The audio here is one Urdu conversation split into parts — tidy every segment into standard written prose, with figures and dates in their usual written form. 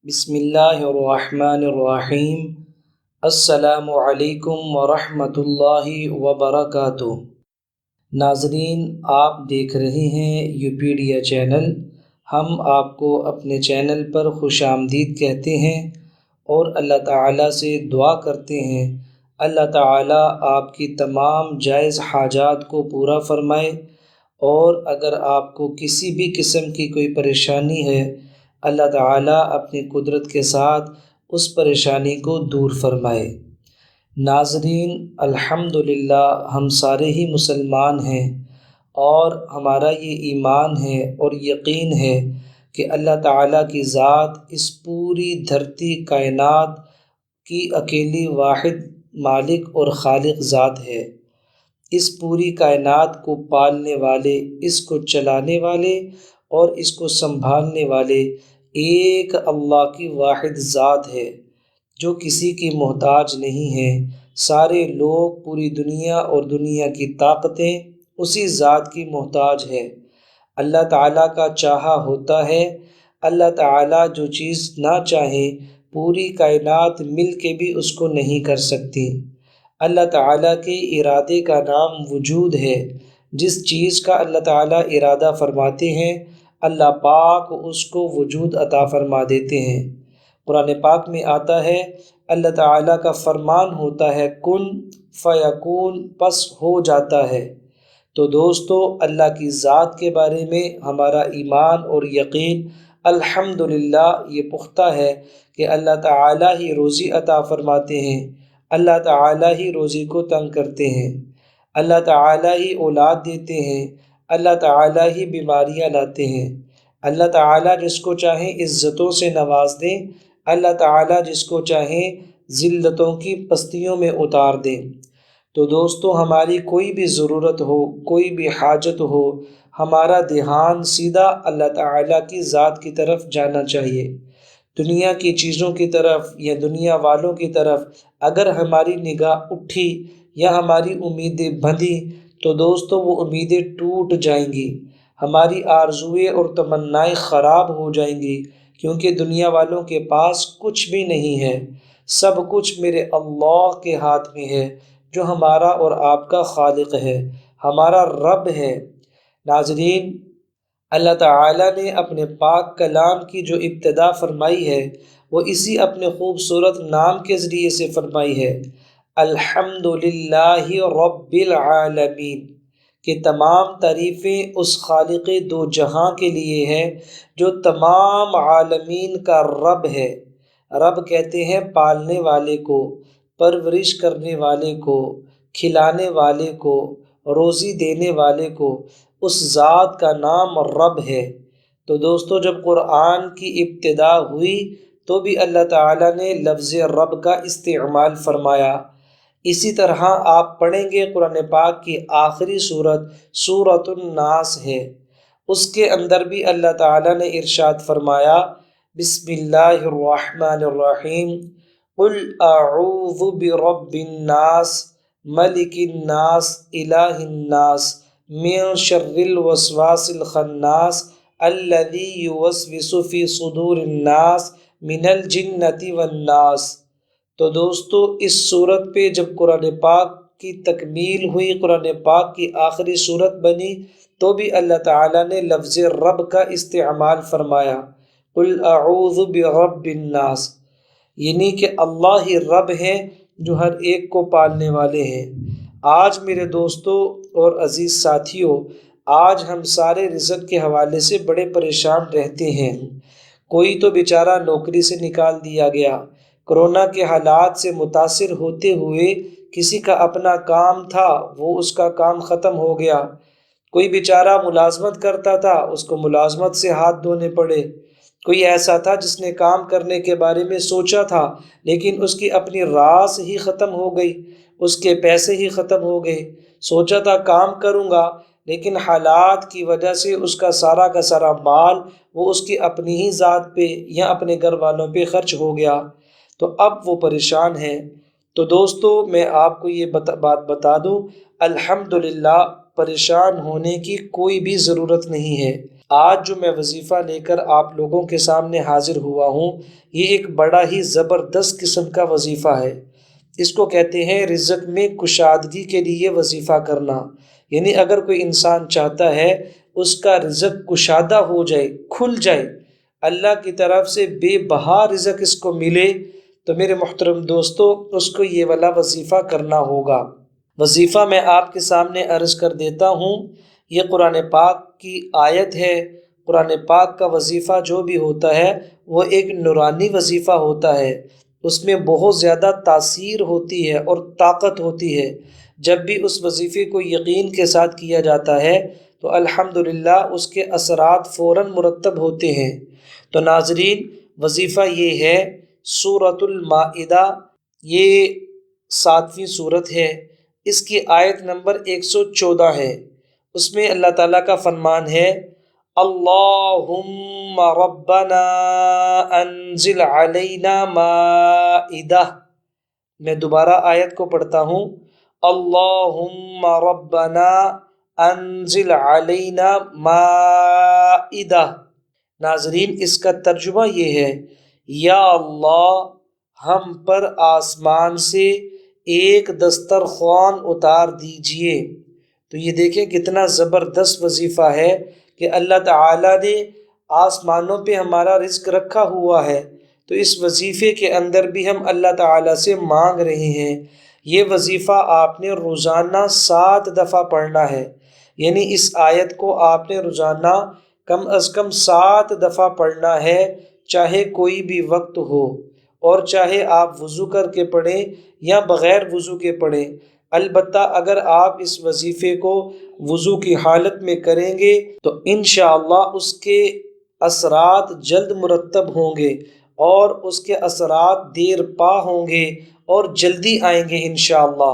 بسم اللہ الرحمن الرحیم۔ السلام علیکم ورحمۃ اللہ وبرکاتہ۔ ناظرین، آپ دیکھ رہے ہیں upedia چینل۔ ہم آپ کو اپنے چینل پر خوش آمدید کہتے ہیں اور اللہ تعالیٰ سے دعا کرتے ہیں اللہ تعالیٰ آپ کی تمام جائز حاجات کو پورا فرمائے، اور اگر آپ کو کسی بھی قسم کی کوئی پریشانی ہے اللہ تعالیٰ اپنی قدرت کے ساتھ اس پریشانی کو دور فرمائے۔ ناظرین، الحمدللہ ہم سارے ہی مسلمان ہیں، اور ہمارا یہ ایمان ہے اور یقین ہے کہ اللہ تعالیٰ کی ذات اس پوری دھرتی کائنات کی اکیلی واحد مالک اور خالق ذات ہے۔ اس پوری کائنات کو پالنے والے، اس کو چلانے والے اور اس کو سنبھالنے والے ایک اللہ کی واحد ذات ہے، جو کسی کی محتاج نہیں ہے۔ سارے لوگ، پوری دنیا اور دنیا کی طاقتیں اسی ذات کی محتاج ہے۔ اللہ تعالیٰ کا چاہا ہوتا ہے۔ اللہ تعالیٰ جو چیز نہ چاہے پوری کائنات مل کے بھی اس کو نہیں کر سکتی۔ اللہ تعالیٰ کے ارادے کا نام وجود ہے۔ جس چیز کا اللہ تعالیٰ ارادہ فرماتے ہیں اللہ پاک اس کو وجود عطا فرما دیتے ہیں۔ قرآن پاک میں آتا ہے اللہ تعالیٰ کا فرمان ہوتا ہے کن فیکون، پس ہو جاتا ہے۔ تو دوستو، اللہ کی ذات کے بارے میں ہمارا ایمان اور یقین الحمدللہ یہ پختہ ہے کہ اللہ تعالیٰ ہی روزی عطا فرماتے ہیں، اللہ تعالیٰ ہی روزی کو تنگ کرتے ہیں، اللہ تعالیٰ ہی اولاد دیتے ہیں، اللہ تعالیٰ ہی بیماریاں لاتے ہیں۔ اللہ تعالیٰ جس کو چاہیں عزتوں سے نواز دیں، اللہ تعالیٰ جس کو چاہیں ذلتوں کی پستیوں میں اتار دیں۔ تو دوستو، ہماری کوئی بھی ضرورت ہو، کوئی بھی حاجت ہو، ہمارا دھیان سیدھا اللہ تعالیٰ کی ذات کی طرف جانا چاہیے۔ دنیا کی چیزوں کی طرف یا دنیا والوں کی طرف اگر ہماری نگاہ اٹھی یا ہماری امیدیں بندھی تو دوستو وہ امیدیں ٹوٹ جائیں گی، ہماری آرزوئیں اور تمنائیں خراب ہو جائیں گی، کیونکہ دنیا والوں کے پاس کچھ بھی نہیں ہے۔ سب کچھ میرے اللہ کے ہاتھ میں ہے، جو ہمارا اور آپ کا خالق ہے، ہمارا رب ہے۔ ناظرین، اللہ تعالیٰ نے اپنے پاک کلام کی جو ابتدا فرمائی ہے وہ اسی اپنے خوبصورت نام کے ذریعے سے فرمائی ہے، الحمدللہ رب العالمین، کہ تمام تعریفیں اس خالق دو جہاں کے لیے ہیں جو تمام عالمین کا رب ہے۔ رب کہتے ہیں پالنے والے کو، پرورش کرنے والے کو، کھلانے والے کو، روزی دینے والے کو، اس ذات کا نام رب ہے۔ تو دوستو، جب قرآن کی ابتدا ہوئی تو بھی اللہ تعالیٰ نے لفظ رب کا استعمال فرمایا۔ اسی طرح آپ پڑھیں گے قرآن پاک کی آخری صورت سورۃ الناس ہے، اس کے اندر بھی اللہ تعالیٰ نے ارشاد فرمایا بسم اللہ الرحمن الرحیم قل اعوذ برب الناس ملک الناس الہ الناس من شر الوسواس الخناس الذی یوسوس فی صدور الناس من الجنۃ والناس۔ تو دوستو، اس صورت پہ جب قرآن پاک کی تکمیل ہوئی، قرآن پاک کی آخری صورت بنی، تو بھی اللہ تعالیٰ نے لفظ رب کا استعمال فرمایا، قل اعوذ برب الناس، یعنی کہ اللہ ہی رب ہیں جو ہر ایک کو پالنے والے ہیں۔ آج میرے دوستو اور عزیز ساتھیوں، آج ہم سارے رزق کے حوالے سے بڑے پریشان رہتے ہیں۔ کوئی تو بیچارہ نوکری سے نکال دیا گیا، کرونا کے حالات سے متاثر ہوتے ہوئے کسی کا اپنا کام تھا وہ اس کا کام ختم ہو گیا۔ کوئی بیچارہ ملازمت کرتا تھا، اس کو ملازمت سے ہاتھ دھونے پڑے۔ کوئی ایسا تھا جس نے کام کرنے کے بارے میں سوچا تھا لیکن اس کی اپنی راس ہی ختم ہو گئی، اس کے پیسے ہی ختم ہو گئے۔ سوچا تھا کام کروں گا لیکن حالات کی وجہ سے اس کا سارا مال وہ اس کی اپنی ہی ذات پہ یا اپنے گھر والوں پہ خرچ ہو گیا، تو اب وہ پریشان ہے۔ تو دوستو، میں آپ کو یہ بات بتا دوں، الحمدللہ پریشان ہونے کی کوئی بھی ضرورت نہیں ہے۔ آج جو میں وظیفہ لے کر آپ لوگوں کے سامنے حاضر ہوا ہوں، یہ ایک بڑا ہی زبردست قسم کا وظیفہ ہے۔ اس کو کہتے ہیں رزق میں کشادگی کے لیے وظیفہ کرنا۔ یعنی اگر کوئی انسان چاہتا ہے اس کا رزق کشادہ ہو جائے، کھل جائے، اللہ کی طرف سے بے بہا رزق اس کو ملے، تو میرے محترم دوستو اس کو یہ والا وظیفہ کرنا ہوگا۔ وظیفہ میں آپ کے سامنے عرض کر دیتا ہوں، یہ قرآن پاک کی آیت ہے۔ قرآن پاک کا وظیفہ جو بھی ہوتا ہے وہ ایک نورانی وظیفہ ہوتا ہے، اس میں بہت زیادہ تاثیر ہوتی ہے اور طاقت ہوتی ہے۔ جب بھی اس وظیفے کو یقین کے ساتھ کیا جاتا ہے تو الحمدللہ اس کے اثرات فوراً مرتب ہوتے ہیں۔ تو ناظرین، وظیفہ یہ ہے سورۃ المائدہ، یہ 7ویں سورت ہے، اس کی آیت نمبر 114 ہے۔ اس میں اللہ تعالیٰ کا فرمان ہے، اللہم ربنا انزل علینا مائدہ۔ میں دوبارہ آیت کو پڑھتا ہوں، اللہم ربنا انزل علینا مائدہ۔ ناظرین، اس کا ترجمہ یہ ہے، یا اللہ ہم پر آسمان سے ایک دسترخوان اتار دیجئے۔ تو یہ دیکھیں کتنا زبردست وظیفہ ہے کہ اللہ تعالیٰ نے آسمانوں پہ ہمارا رزق رکھا ہوا ہے، تو اس وظیفے کے اندر بھی ہم اللہ تعالیٰ سے مانگ رہے ہیں۔ یہ وظیفہ آپ نے روزانہ 7 دفعہ پڑھنا ہے، یعنی اس آیت کو آپ نے روزانہ کم از کم 7 دفعہ پڑھنا ہے، چاہے کوئی بھی وقت ہو، اور چاہے آپ وضو کر کے پڑھیں یا بغیر وضو کے پڑھیں۔ البتہ اگر آپ اس وظیفے کو وضو کی حالت میں کریں گے تو انشاءاللہ اس کے اثرات جلد مرتب ہوں گے، اور اس کے اثرات دیر پا ہوں گے اور جلدی آئیں گے انشاءاللہ۔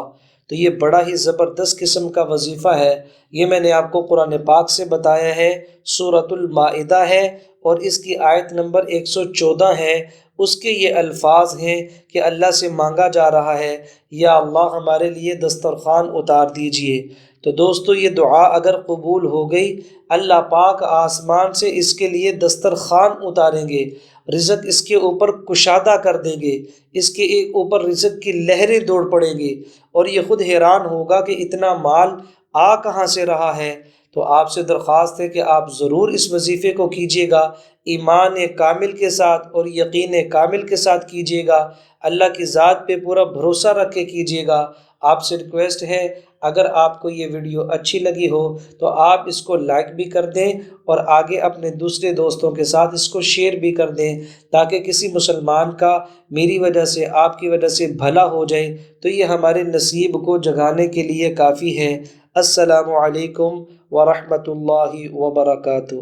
تو یہ بڑا ہی زبردست قسم کا وظیفہ ہے، یہ میں نے آپ کو قرآن پاک سے بتایا ہے، سورۃ المائدہ ہے اور اس کی آیت نمبر 114 ہے۔ اس کے یہ الفاظ ہیں کہ اللہ سے مانگا جا رہا ہے، یا اللہ ہمارے لیے دسترخوان اتار دیجئے۔ تو دوستو یہ دعا اگر قبول ہو گئی، اللہ پاک آسمان سے اس کے لیے دسترخوان اتاریں گے، رزق اس کے اوپر کشادہ کر دیں گے، اس کے اوپر رزق کی لہریں دوڑ پڑیں گی، اور یہ خود حیران ہوگا کہ اتنا مال آ کہاں سے رہا ہے۔ تو آپ سے درخواست ہے کہ آپ ضرور اس وظیفے کو کیجیے گا، ایمان کامل کے ساتھ اور یقین کامل کے ساتھ کیجیے گا، اللہ کی ذات پہ پورا بھروسہ رکھ کے کیجیے گا۔ آپ سے ریکویسٹ ہے، اگر آپ کو یہ ویڈیو اچھی لگی ہو تو آپ اس کو لائک بھی کر دیں، اور آگے اپنے دوسرے دوستوں کے ساتھ اس کو شیئر بھی کر دیں، تاکہ کسی مسلمان کا میری وجہ سے، آپ کی وجہ سے بھلا ہو جائے، تو یہ ہمارے نصیب کو جگانے کے لیے کافی ہے۔ السلام علیکم ورحمۃ اللہ وبرکاتہ۔